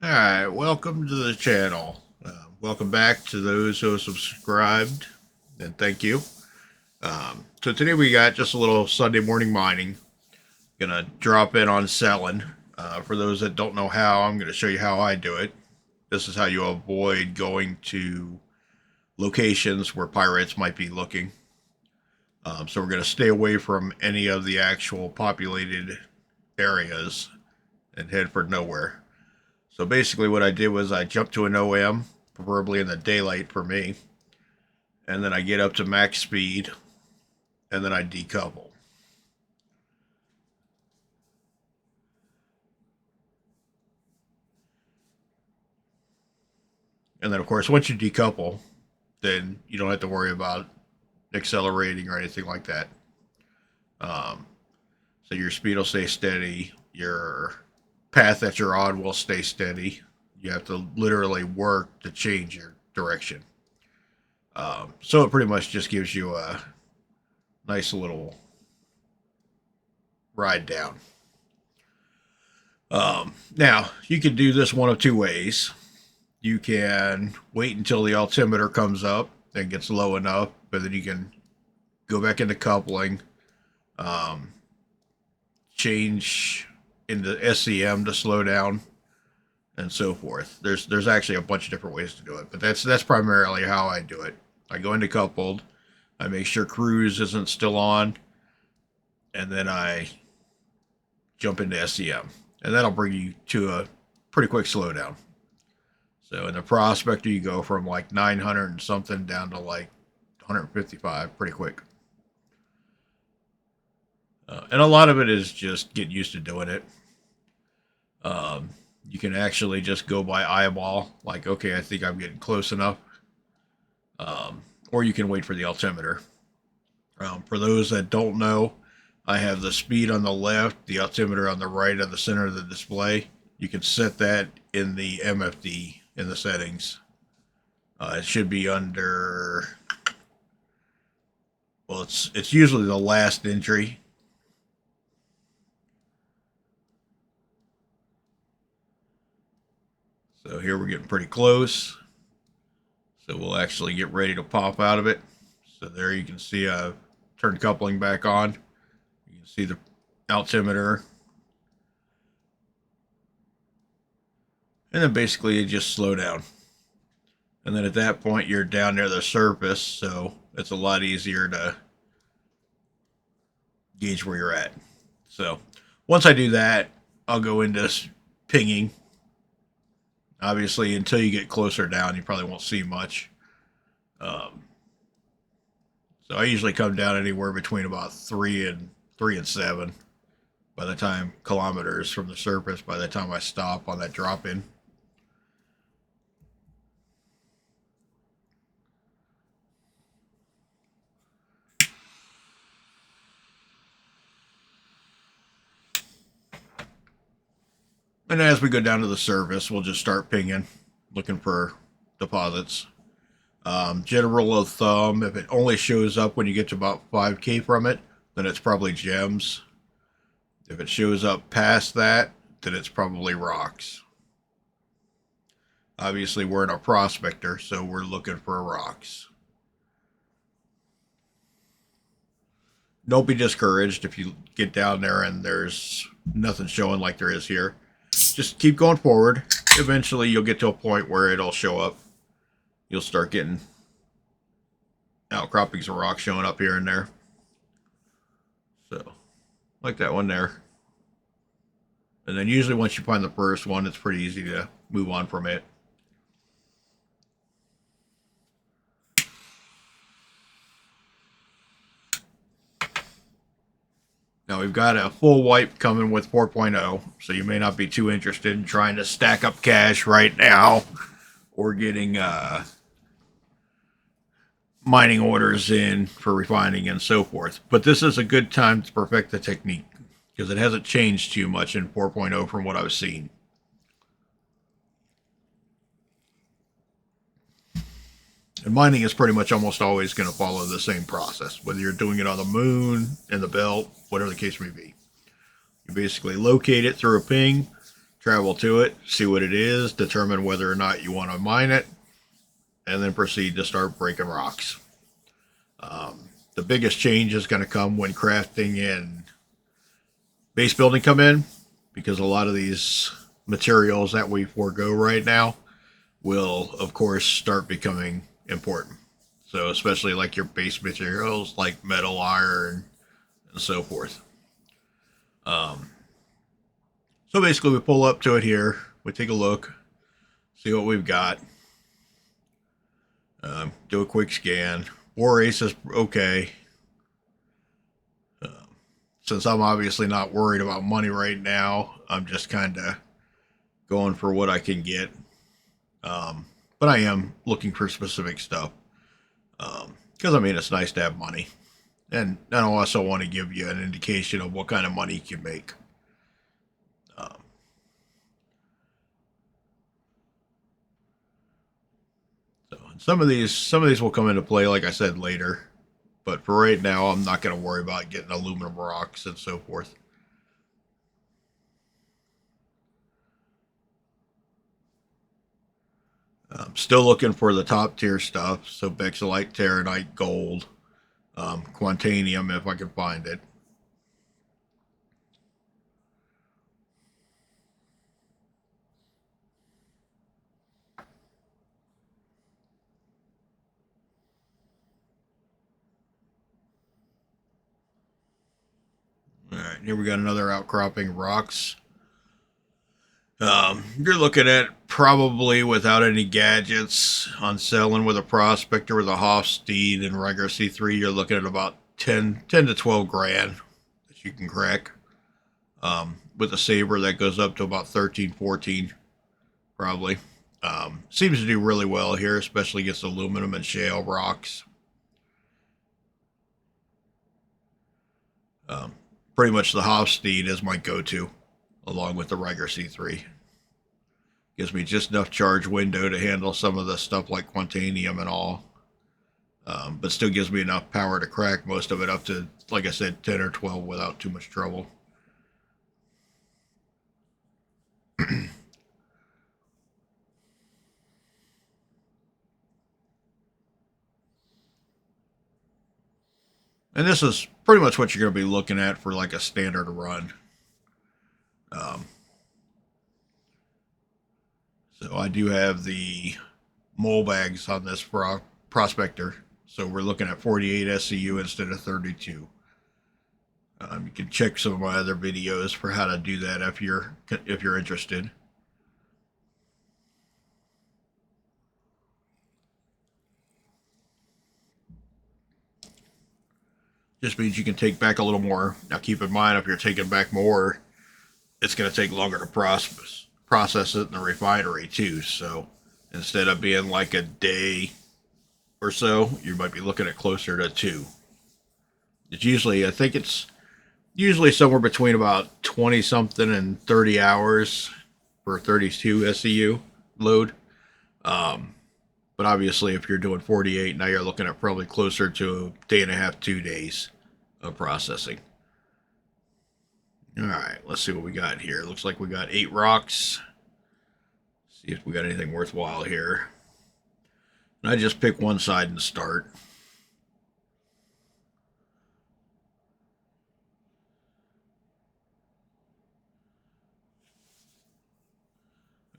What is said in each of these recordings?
Alright, welcome to the channel. Welcome back to those who have subscribed, and thank you. So today we got just a little Sunday morning mining. Gonna drop in on selling. For those that don't know how, I'm gonna show you how I do it. This is how you avoid going to locations where pirates might be looking. So we're gonna stay away from any of the actual populated areas and head for nowhere. So basically what I did was I jumped to an OM, preferably in the daylight for me, and then I get up to max speed, and then I decouple. And then of course once you decouple, then you don't have to worry about accelerating or anything like that. Um, so your speed will stay steady, your path that you're on will stay steady. You have to literally work to change your direction. So it pretty much just gives you a nice little ride down. Now, you can do this one of two ways. You can wait until the altimeter comes up and gets low enough, but then you can go back into coupling, um, change into SCM to slow down, and so forth. There's actually a bunch of different ways to do it, but that's primarily how I do it. I go into coupled, I make sure cruise isn't still on, and then I jump into SCM, and that'll bring you to a pretty quick slowdown. So in the Prospector, you go from like 900 and something down to like 155 pretty quick. And a lot of it is just getting used to doing it. You can actually just go by eyeball, like, okay, I think I'm getting close enough. Or you can wait for the altimeter. For those that don't know, I have the speed on the left, the altimeter on the right of the center of the display. You can set that in the MFD in the settings. It should be under, well, it's usually the last entry. So here we're getting pretty close. So we'll actually get ready to pop out of it. So there you can see I've turned coupling back on. You can see the altimeter. And then basically you just slow down. And then at that point you're down near the surface, so it's a lot easier to gauge where you're at. So once I do that, I'll go into pinging. Obviously, until you get closer down, you probably won't see much. Um, so I usually come down anywhere between about 3 and 7 by the time kilometers from the surface. By the time I stop on that drop in. And as we go down to the surface, we'll just start pinging, looking for deposits. General rule of thumb, if it only shows up when you get to about 5K from it, then it's probably gems. If it shows up past that, then it's probably rocks. Obviously, we're in a prospector, so we're looking for rocks. Don't be discouraged if you get down there and there's nothing showing like there is here. Just keep going forward. Eventually, you'll get to a point where it'll show up. You'll start getting outcroppings of rock showing up here and there. So, like that one there. And then usually once you find the first one, it's pretty easy to move on from it. Now we've got a full wipe coming with 4.0, so you may not be too interested in trying to stack up cash right now or getting mining orders in for refining and so forth. But this is a good time to perfect the technique because it hasn't changed too much in 4.0 from what I've seen. And mining is pretty much almost always going to follow the same process, whether you're doing it on the moon, in the belt, whatever the case may be. You basically locate it through a ping, travel to it, see what it is, determine whether or not you want to mine it, and then proceed to start breaking rocks. The biggest change is going to come when crafting and base building come in, because a lot of these materials that we forego right now will, of course, start becoming important. So especially like your base materials like metal, iron, and so forth. So basically we pull up to it here, we take a look, see what we've got, do a quick scan. War Ace is okay. Since I'm obviously not worried about money right now, I'm just kind of going for what I can get. But I am looking for specific stuff. Because, I mean, it's nice to have money. And I also want to give you an indication of what kind of money you can make. So some of these will come into play, like I said, later. But for right now, I'm not going to worry about getting aluminum rocks and so forth. I'm still looking for the top tier stuff. So Bexolite, Terranite, Gold, Quantanium if I can find it. All right, here we got another outcropping rocks. You're looking at probably without any gadgets on selling with a prospector with a Hofsteed and regular C3. You're looking at about 10 to 12 grand that you can crack. With a saber that goes up to about 13, 14 probably. Seems to do really well here, especially against aluminum and shale rocks. Pretty much the Hofsteed is my go-to, along with the Riker C3. Gives me just enough charge window to handle some of the stuff like Quantanium and all. But still gives me enough power to crack most of it up to, like I said, 10 or 12 without too much trouble. And this is pretty much what you're going to be looking at for like a standard run. So I do have the mole bags on this prospector. So we're looking at 48 SCU instead of 32. You can check some of my other videos for how to do that if you're interested. Just means you can take back a little more. Now keep in mind, if you're taking back more, it's going to take longer to process it in the refinery too. So instead of being like a day or so, you might be looking at closer to 2. It's usually, I think it's usually somewhere between about 20 something and 30 hours for 32 SCU load. But obviously, if you're doing 48, now you're looking at probably closer to a day and a half, 2 days of processing. All right, let's see what we got here. Looks like we got 8 rocks. See if we got anything worthwhile here. And I just pick one side and start.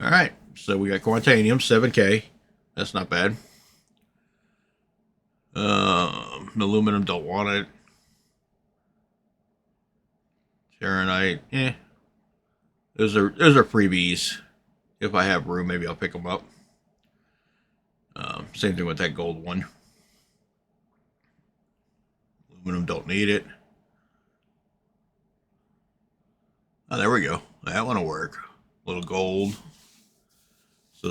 All right, so we got Quantanium, 7K. That's not bad. Aluminum, don't want it. Terranite, Those are freebies. If I have room, maybe I'll pick them up. Same thing with that gold one. Aluminum, don't need it. Oh, there we go. That one will work. A little gold.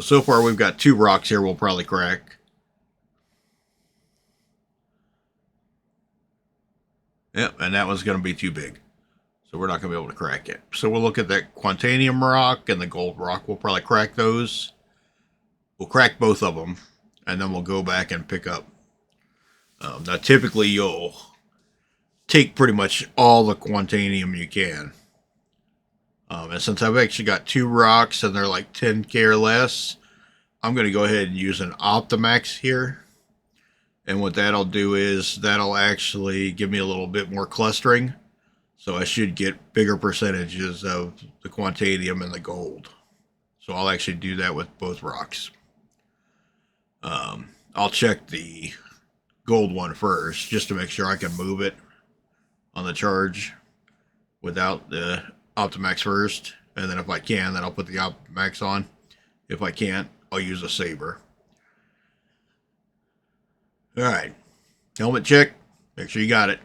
So far we've got 2 rocks here we'll probably crack. Yep, and that one's going to be too big. So we're not going to be able to crack it. So we'll look at that Quantanium rock and the gold rock. We'll probably crack those. We'll crack both of them. And then we'll go back and pick up. Now typically you'll take pretty much all the Quantanium you can. And since I've actually got 2 rocks and they're like 10K or less, I'm going to go ahead and use an Optimax here. And what that'll do is that'll actually give me a little bit more clustering. So I should get bigger percentages of the quantanium and the gold. So I'll actually do that with both rocks. I'll check the gold one first just to make sure I can move it on the charge without the Optimax first. And then if I can, then I'll put the Optimax on. If I can't, I'll use a saber. Alright, helmet check. Make sure you got it.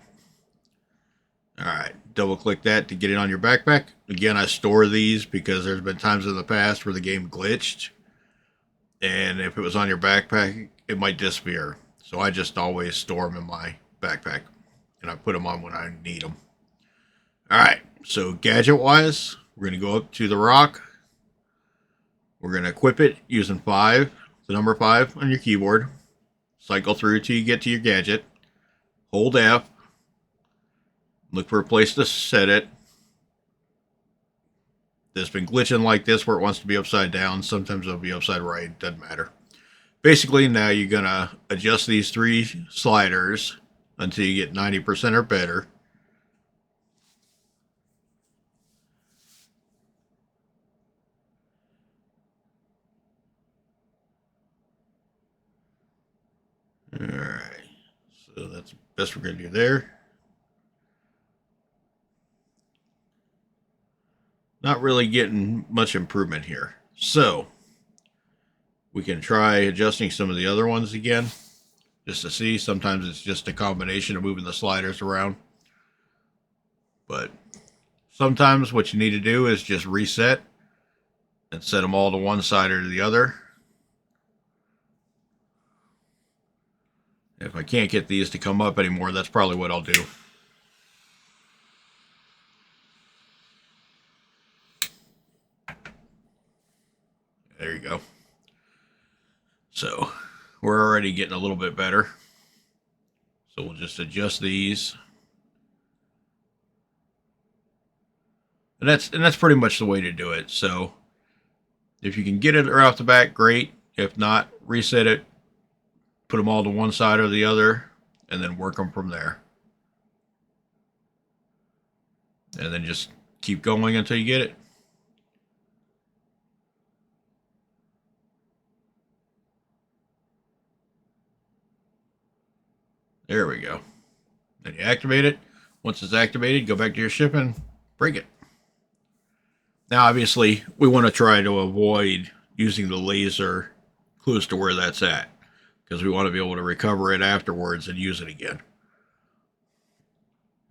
Alright, double click that to get it on your backpack. Again, I store these because there's been times in the past where the game glitched. And if it was on your backpack, it might disappear. So I just always store them in my backpack. And I put them on when I need them. Alright, so gadget-wise, we're going to go up to the rock. We're going to equip it using 5, the number 5 on your keyboard. Cycle through till you get to your gadget. Hold F. Look for a place to set it. It's been glitching like this where it wants to be upside down. Sometimes it'll be upside right. Doesn't matter. Basically, now you're going to adjust these 3 sliders until you get 90% or better. Alright, so that's the best we're going to do there. Not really getting much improvement here. So, we can try adjusting some of the other ones again, just to see. Sometimes it's just a combination of moving the sliders around. But sometimes what you need to do is just reset and set them all to one side or to the other. If I can't get these to come up anymore, that's probably what I'll do. There you go. So we're already getting a little bit better. So we'll just adjust these. And that's pretty much the way to do it. So if you can get it right off the bat, great. If not, reset it, put them all to one side or the other, and then work them from there. And then just keep going until you get it. There we go. Then you activate it. Once it's activated, go back to your ship and break it. Now, obviously, we want to try to avoid using the laser close to where that's at, because we want to be able to recover it afterwards and use it again.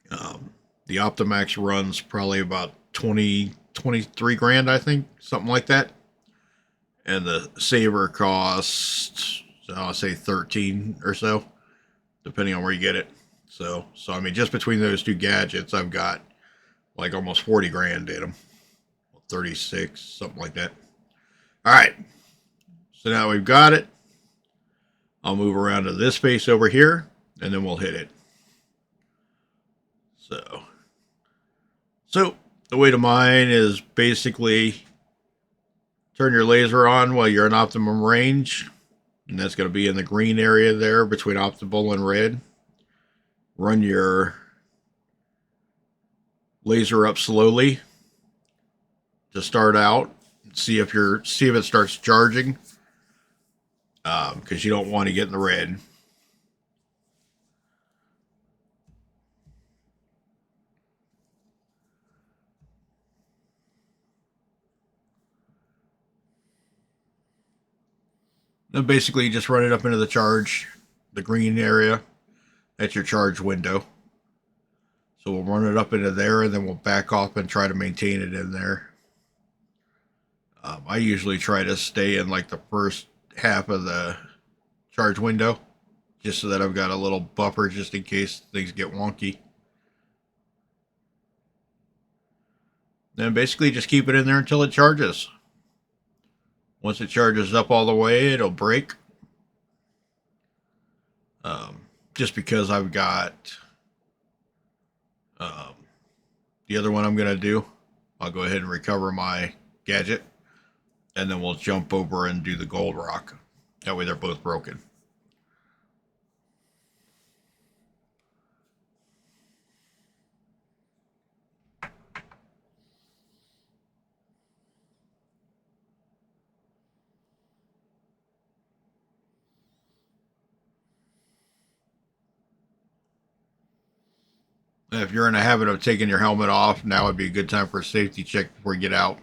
The Optimax runs probably about 23 grand, I think, something like that. And the Saber costs, I'll say 13 or so, depending on where you get it. So I mean, just between those 2 gadgets, I've got like almost 40 grand in them. 36, something like that. All right. So now we've got it. I'll move around to this space over here, and then we'll hit it. So the way to mine is basically turn your laser on while you're in optimum range. And that's going to be in the green area there between optimal and red. Run your laser up slowly to start out. See if it starts charging, because you don't want to get in the red. Then basically you just run it up into the green area. That's your charge window. So we'll run it up into there, and then we'll back off and try to maintain it in there. I usually try to stay in like the first half of the charge window, just so that I've got a little buffer just in case things get wonky. Then basically just keep it in there until it charges. Once it charges up all the way, it'll break. Just because I've got the other one I'm going to do I'll go ahead and recover my gadget, and then we'll jump over and do the gold rock. That way they're both broken. If you're in a habit of taking your helmet off, now would be a good time for a safety check before you get out.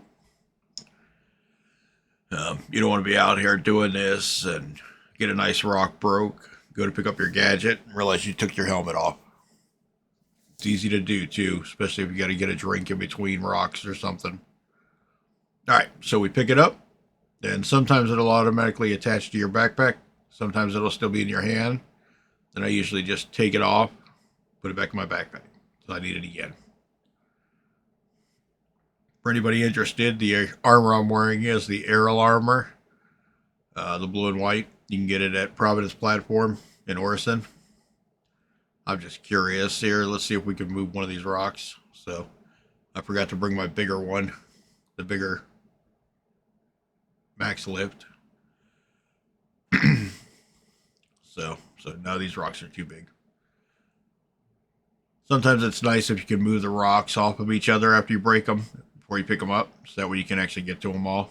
You don't want to be out here doing this and get a nice rock broke, go to pick up your gadget, and realize you took your helmet off. It's easy to do too, especially if you got to get a drink in between rocks or something. All right, so we pick it up, and sometimes it'll automatically attach to your backpack. Sometimes it'll still be in your hand. Then I usually just take it off, put it back in my backpack. So I need it again. For anybody interested, the armor I'm wearing is the Aerial armor, the blue and white. You can get it at Providence Platform in Orison. I'm just curious here. Let's see if we can move one of these rocks. So I forgot to bring my bigger one, the bigger max lift. so now these rocks are too big. Sometimes it's nice if you can move the rocks off of each other after you break them before you pick them up, so that way you can actually get to them all.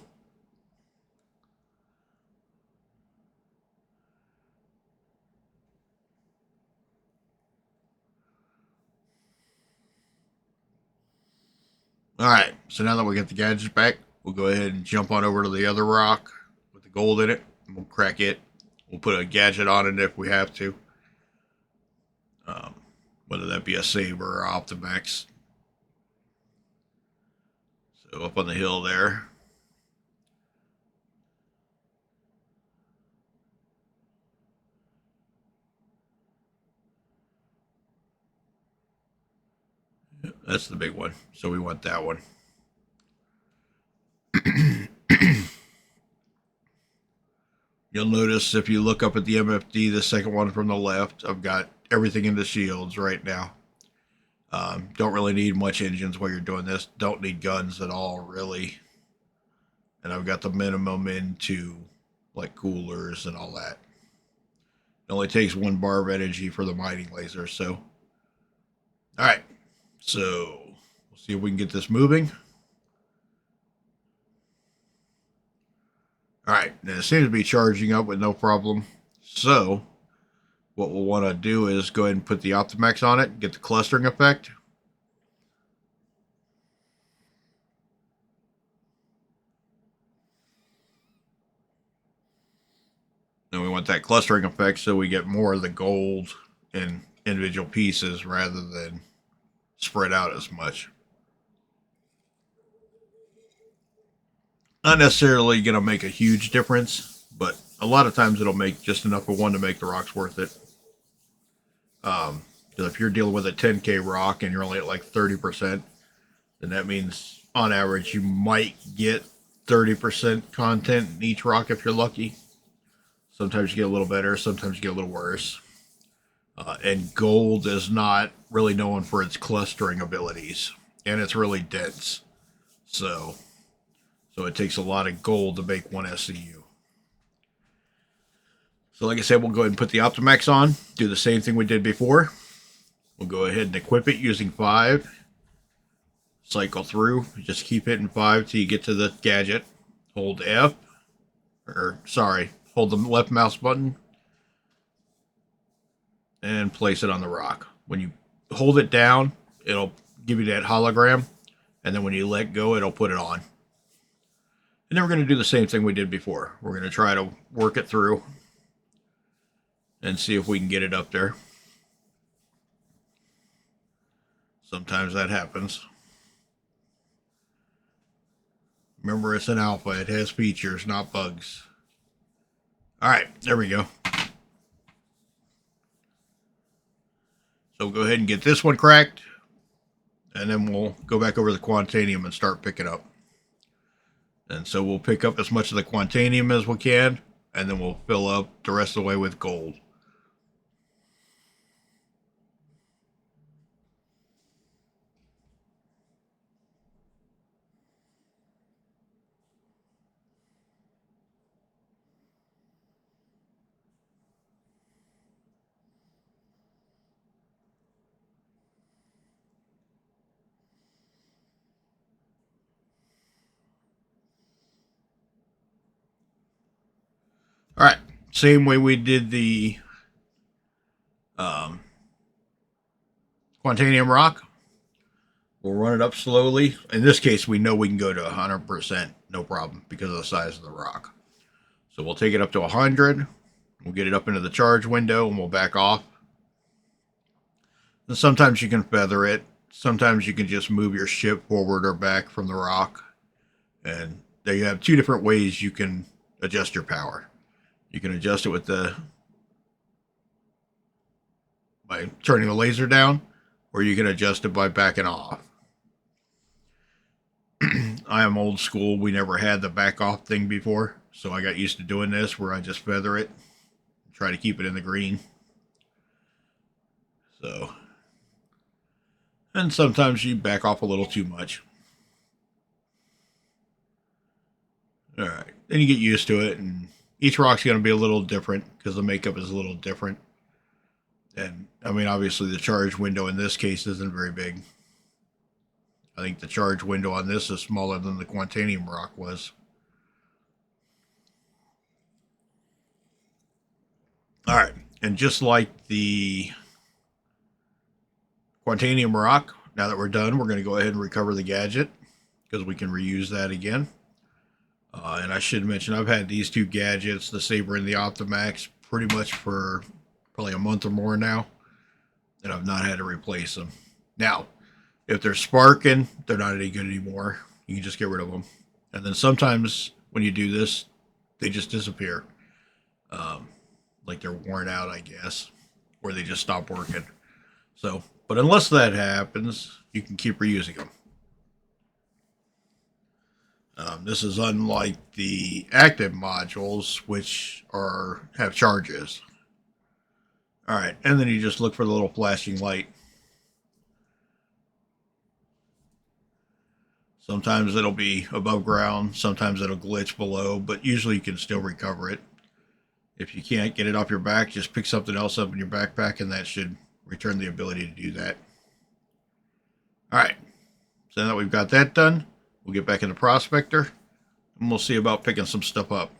Alright, so now that we got the gadgets back, we'll go ahead and jump on over to the other rock with the gold in it, and we'll crack it. We'll put a gadget on it if we have to. Whether that be a Saber or Optimax. So up on the hill there. That's the big one. So we want that one. You'll notice if you look up at the MFD, the second one from the left, I've got everything into shields right now. Don't really need much engines while you're doing this. Don't need guns at all, really. And I've got the minimum into like coolers and all that. It only takes 1 bar of energy for the mining laser. So, all right. So we'll see if we can get this moving. All right, and it seems to be charging up with no problem. So what we'll want to do is go ahead and put the Optimax on it, get the clustering effect. And we want that clustering effect so we get more of the gold in individual pieces rather than spread out as much. Not necessarily going to make a huge difference, but a lot of times it'll make just enough of one to make the rocks worth it. Because if you're dealing with a 10K rock and you're only at like 30%, then that means on average you might get 30% content in each rock if you're lucky. Sometimes you get a little better, sometimes you get a little worse. And gold is not really known for its clustering abilities, and it's really dense. So it takes a lot of gold to make one SCU. So like I said, we'll go ahead and put the Optimax on, do the same thing we did before. We'll go ahead and equip it using 5. Cycle through, just keep hitting 5 till you get to the gadget. Hold F, hold the left mouse button and place it on the rock. When you hold it down, it'll give you that hologram, and then when you let go, it'll put it on. And then we're going to do the same thing we did before. We're going to try to work it through and see if we can get it up there. Sometimes that happens. Remember, it's an alpha. It has features, not bugs. All right, there we go. So we'll go ahead and get this one cracked, and then we'll go back over the Quantanium and start picking up. And so we'll pick up as much of the Quantanium as we can, and then we'll fill up the rest of the way with gold. Same way we did the um, Quantanium rock. We'll run it up slowly. In this case, we know we can go to 100%, no problem, because of the size of the rock. So we'll take it up to 100. We'll get it up into the charge window, and we'll back off. And sometimes you can feather it. Sometimes you can just move your ship forward or back from the rock. And there you have two different ways you can adjust your power. You can adjust it with by turning the laser down, or you can adjust it by backing off. I am old school. We never had the back off thing before, so I got used to doing this where I just feather it, try to keep it in the green. So, and sometimes you back off a little too much. All right, then you get used to it, and each rock's going to be a little different because the makeup is a little different. And I mean, obviously, the charge window in this case isn't very big. I think the charge window on this is smaller than the Quantanium rock was. All right, and just like the Quantanium rock, now that we're done, we're going to go ahead and recover the gadget because we can reuse that again. And I should mention, I've had these two gadgets, the Saber and the Optimax, pretty much for probably a month or more now, and I've not had to replace them. Now, if they're sparking, they're not any good anymore. You can just get rid of them. And then sometimes when you do this, they just disappear. Like they're worn out, I guess, or they just stop working. So, but unless that happens, you can keep reusing them. This is unlike the active modules, which have charges. All right, and then you just look for the little flashing light. Sometimes it'll be above ground, sometimes it'll glitch below, but usually you can still recover it. If you can't get it off your back, just pick something else up in your backpack, and that should return the ability to do that. All right, so now that we've got that done, we'll get back into Prospector, and we'll see about picking some stuff up.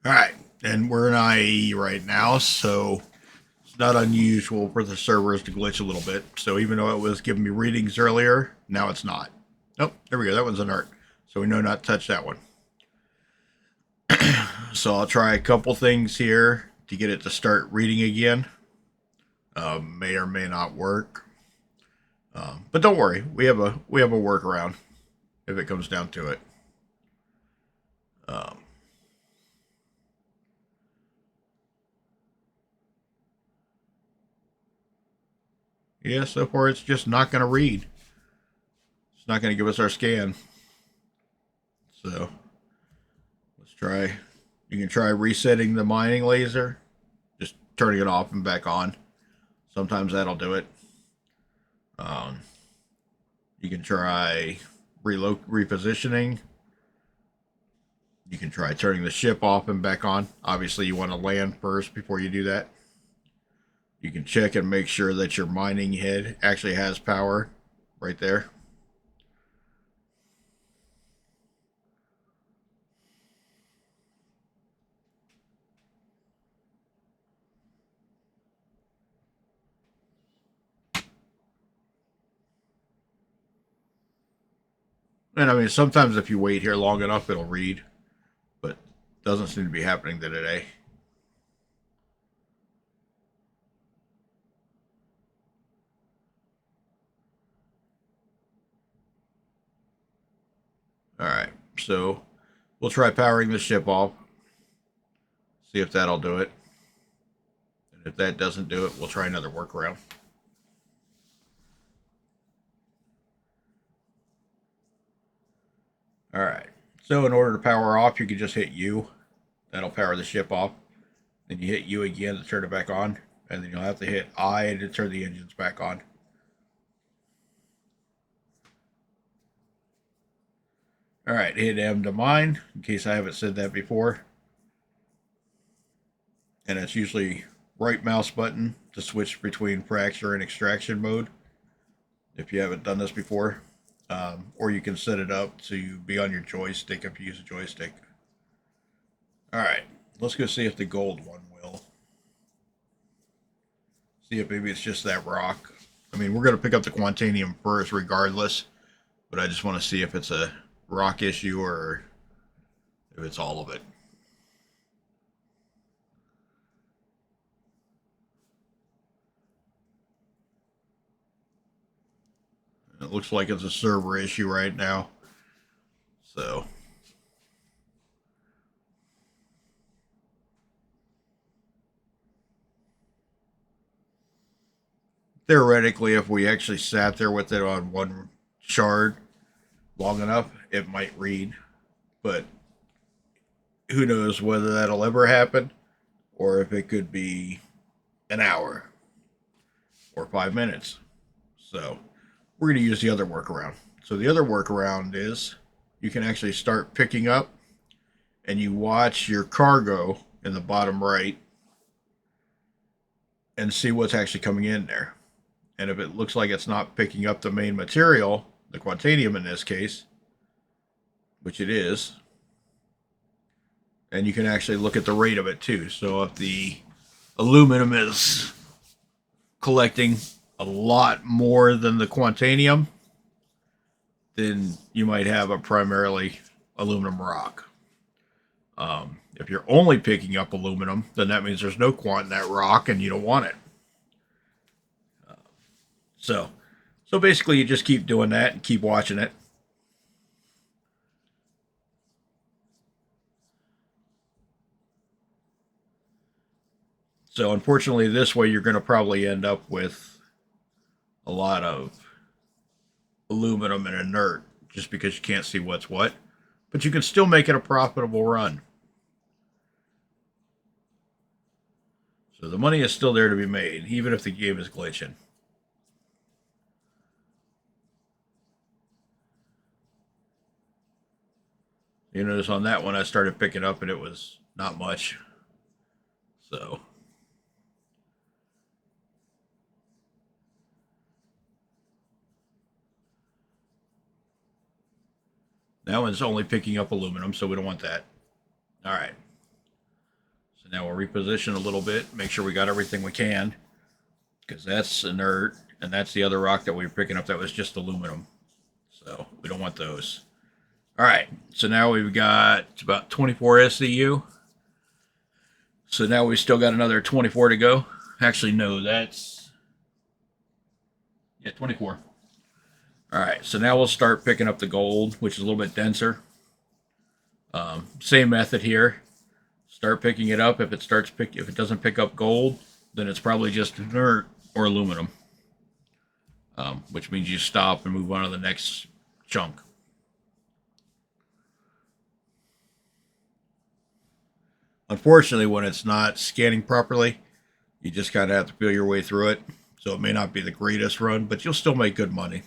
All right, and we're in IE right now, so it's not unusual for the servers to glitch a little bit. So even though it was giving me readings earlier, now it's not. Nope, there we go. That one's inert. So we know not to touch that one. So I'll try a couple things here to get it to start reading again. May or may not work. But don't worry, we have a workaround if it comes down to it. Yeah, so far it's just not going to read. It's not going to give us our scan. So let's try. You can try resetting the mining laser, just turning it off and back on. Sometimes that'll do it. You can try repositioning. You can try turning the ship off and back on. Obviously, you want to land first before you do that. You can check and make sure that your mining head actually has power right there. And I mean, sometimes if you wait here long enough, it'll read, but doesn't seem to be happening today. All right, so we'll try powering the ship off. See if that'll do it. And if that doesn't do it, we'll try another workaround. All right. So in order to power off, you can just hit U. That'll power the ship off. Then you hit U again to turn it back on. And then you'll have to hit I to turn the engines back on. All right, hit M to mine, in case I haven't said that before. And it's usually right mouse button to switch between fracture and extraction mode, if you haven't done this before. Or you can set it up to be on your joystick if you use a joystick. All right, let's go see if the gold one will. See if maybe it's just that rock. I mean, we're going to pick up the Quantanium first regardless, but I just want to see if it's a rock issue or if it's all of it. It looks like it's a server issue right now. So theoretically, if we actually sat there with it on one shard long enough, it might read. But who knows whether that'll ever happen or if it could be an hour or 5 minutes. So we're going to use the other workaround. So the other workaround is you can actually start picking up and you watch your cargo in the bottom right and see what's actually coming in there. And if it looks like it's not picking up the main material, the Quantanium in this case, which it is, and you can actually look at the rate of it too. So if the aluminum is collecting a lot more than the Quantanium, then you might have a primarily aluminum rock. If you're only picking up aluminum, then that means there's no quant in that rock and you don't want it. So basically you just keep doing that and keep watching it. So unfortunately, this way you're going to probably end up with a lot of aluminum and inert just because you can't see what's what. But you can still make it a profitable run. So the money is still there to be made, even if the game is glitching. You notice on that one I started picking up and it was not much. So that one's only picking up aluminum, so we don't want that. All right. So now we'll reposition a little bit, make sure we got everything we can, because that's inert, and that's the other rock that we were picking up that was just aluminum. So we don't want those. All right. So now we've got about 24 SCU. So now we still got another 24 to go. Actually, no, that's 24. All right, so now we'll start picking up the gold, which is a little bit denser. Same method here. Start picking it up. If it doesn't pick up gold, then it's probably just inert or aluminum, which means you stop and move on to the next chunk. Unfortunately, when it's not scanning properly, you just kind of have to feel your way through it. So it may not be the greatest run, but you'll still make good money.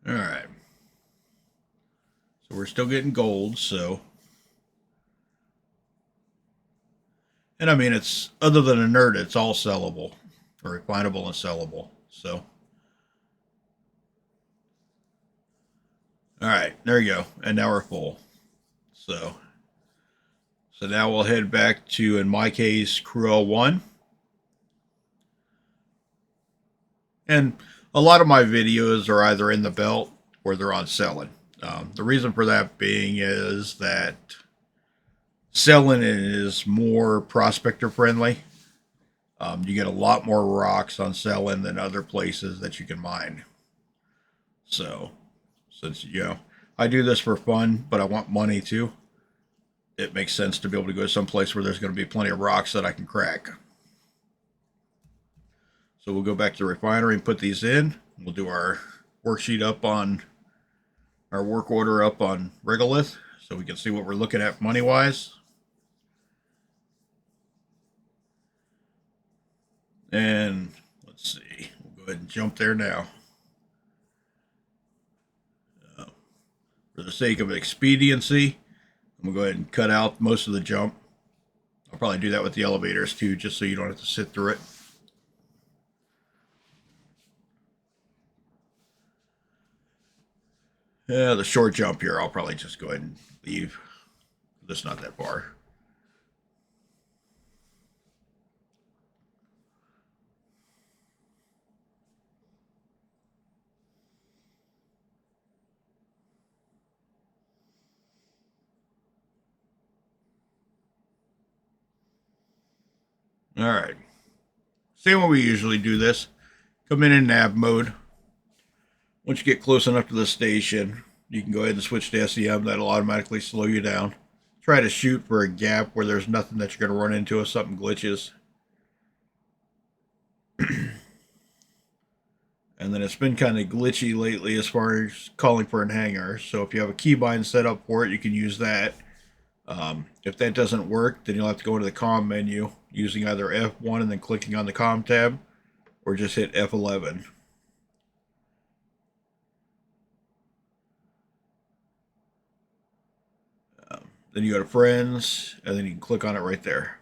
All right. So we're still getting gold, so. And I mean, it's other than inert, it's all sellable or refinable and sellable. So. All right, there you go. And now we're full. So now we'll head back to, in my case, Crew L1. And a lot of my videos are either in the belt or they're on selling. The reason for that being is that selling is more prospector friendly. You get a lot more rocks on selling than other places that you can mine. So, since I do this for fun, but I want money too, it makes sense to be able to go to some place where there's going to be plenty of rocks that I can crack. So we'll go back to the refinery and put these in. We'll do our worksheet up on our work order up on Regolith so we can see what we're looking at money wise. And let's see, we'll go ahead and jump there now. For the sake of expediency, I'm going to go ahead and cut out most of the jump. I'll probably do that with the elevators too, just so you don't have to sit through it. Yeah, the short jump here, I'll probably just go ahead and leave. It's not that far. All right. Same way we usually do this. Come in nav mode. Once you get close enough to the station, you can go ahead and switch to SEM. That'll automatically slow you down. Try to shoot for a gap where there's nothing that you're going to run into if something glitches. And then it's been kind of glitchy lately as far as calling for an hangar. So if you have a keybind set up for it, you can use that. If that doesn't work, then you'll have to go into the comm menu using either F1 and then clicking on the comm tab, or just hit F11. Then you go to friends, and then you can click on it right there.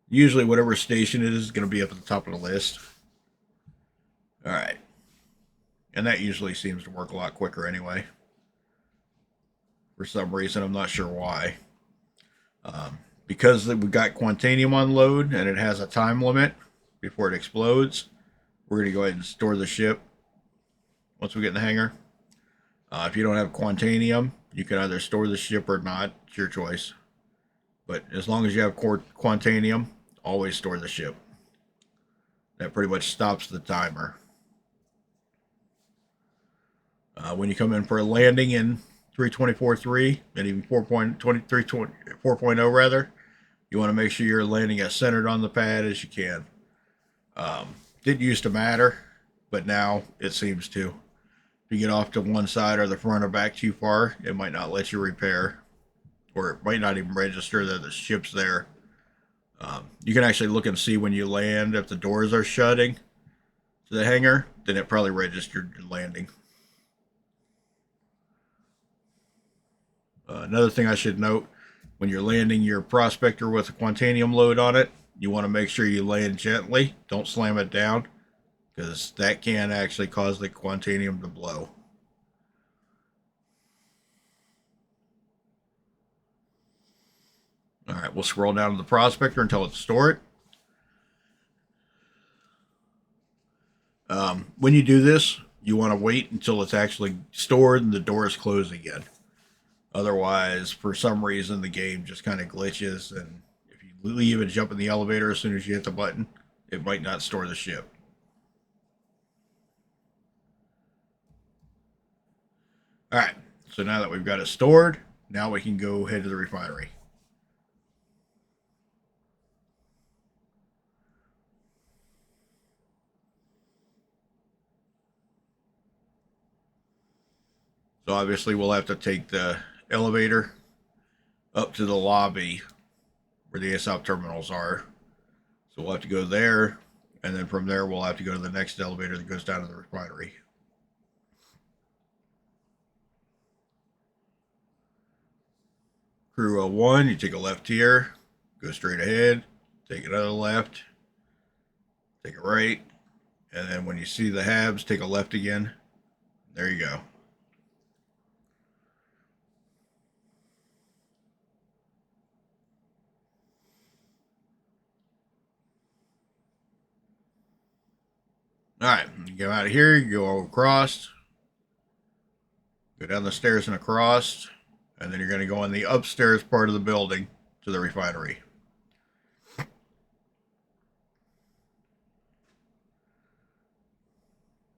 Usually whatever station it is going to be up at the top of the list. All right. And that usually seems to work a lot quicker anyway. For some reason, I'm not sure why. Because we've got Quantanium on load and it has a time limit before it explodes, we're going to go ahead and store the ship once we get in the hangar. If you don't have Quantanium, you can either store the ship or not. It's your choice. But as long as you have Quantanium, always store the ship. That pretty much stops the timer. When you come in for a landing in 324.3 and even 4.0 rather, you want to make sure you're landing as centered on the pad as you can. Didn't used to matter, but now it seems to. If you get off to one side or the front or back too far, it might not let you repair, or it might not even register that the ship's there. You can actually look and see when you land if the doors are shutting to the hangar, then it probably registered your landing. Another thing I should note, when you're landing your prospector with a Quantanium load on it, you want to make sure you land gently. Don't slam it down, because that can actually cause the Quantanium to blow. All right, we'll scroll down to the prospector until it's stored. When you do this, you want to wait until it's actually stored and the doors close again. Otherwise, for some reason, the game just kind of glitches, and if you leave and jump in the elevator as soon as you hit the button, it might not store the ship. All right, so now that we've got it stored, now we can go head to the refinery. So obviously we'll have to take the elevator up to the lobby where the ASOP terminals are. So we'll have to go there, and then from there we'll have to go to the next elevator that goes down to the refinery. Crew 01, you take a left here, go straight ahead, take another left, take a right, and then when you see the habs, take a left again. There you go. All right, you go out of here, you go across, go down the stairs and across, and then you're going to go in the upstairs part of the building to the refinery. All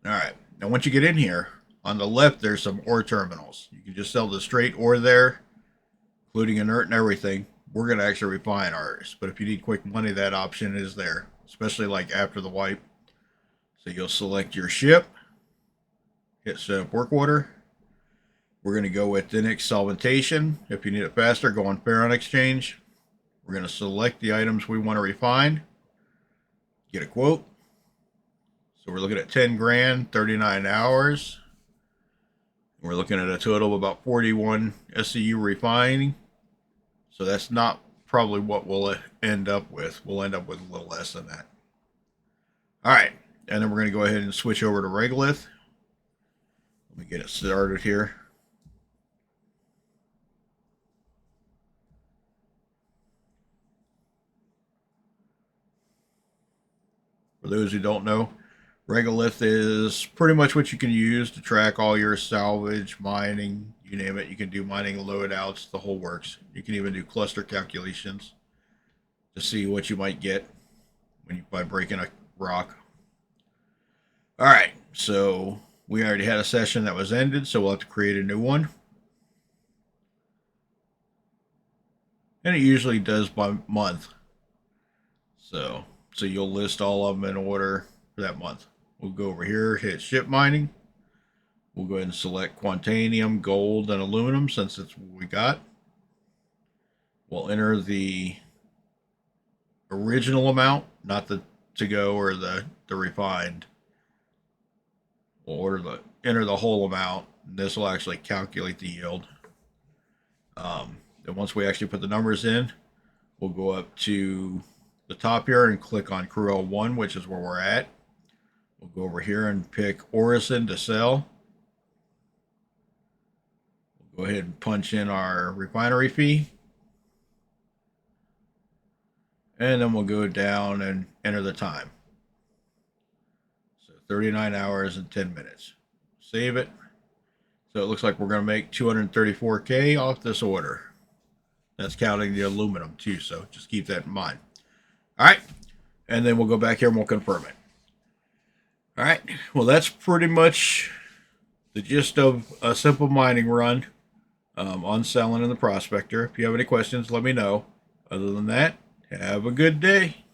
right, now once you get in here, on the left there's some ore terminals. You can just sell the straight ore there, including inert and everything. We're going to actually refine ours, but if you need quick money, that option is there, especially like after the wipe. So you'll select your ship, hit set up work order. We're going to go with Dinix solventation. If you need it faster, go on Ferron Exchange. We're going to select the items we want to refine, get a quote. So we're looking at 10 grand, 39 hours. We're looking at a total of about 41 SCU refining. So that's not probably what we'll end up with. We'll end up with a little less than that. All right. And then we're going to go ahead and switch over to Regolith. Let me get it started here. For those who don't know, Regolith is pretty much what you can use to track all your salvage, mining, you name it. You can do mining loadouts, the whole works. You can even do cluster calculations to see what you might get when by breaking a rock. All right, so we already had a session that was ended, so we'll have to create a new one. And it usually does by month. So you'll list all of them in order for that month. We'll go over here, hit ship mining. We'll go ahead and select Quantanium, gold, and aluminum since it's what we got. We'll enter the original amount, not the to-go or the refined. We'll enter the whole amount. This will actually calculate the yield. And once we actually put the numbers in, we'll go up to the top here and click on Crew L1, which is where we're at. We'll go over here and pick Orison to sell. We'll go ahead and punch in our refinery fee. And then we'll go down and enter the time. So 39 hours and 10 minutes. Save it. So it looks like we're going to make 234K off this order. That's counting the aluminum too, so just keep that in mind. All right, and then we'll go back here and we'll confirm it. All right, well, that's pretty much the gist of a simple mining run on selling in the Prospector. If you have any questions, let me know. Other than that, have a good day.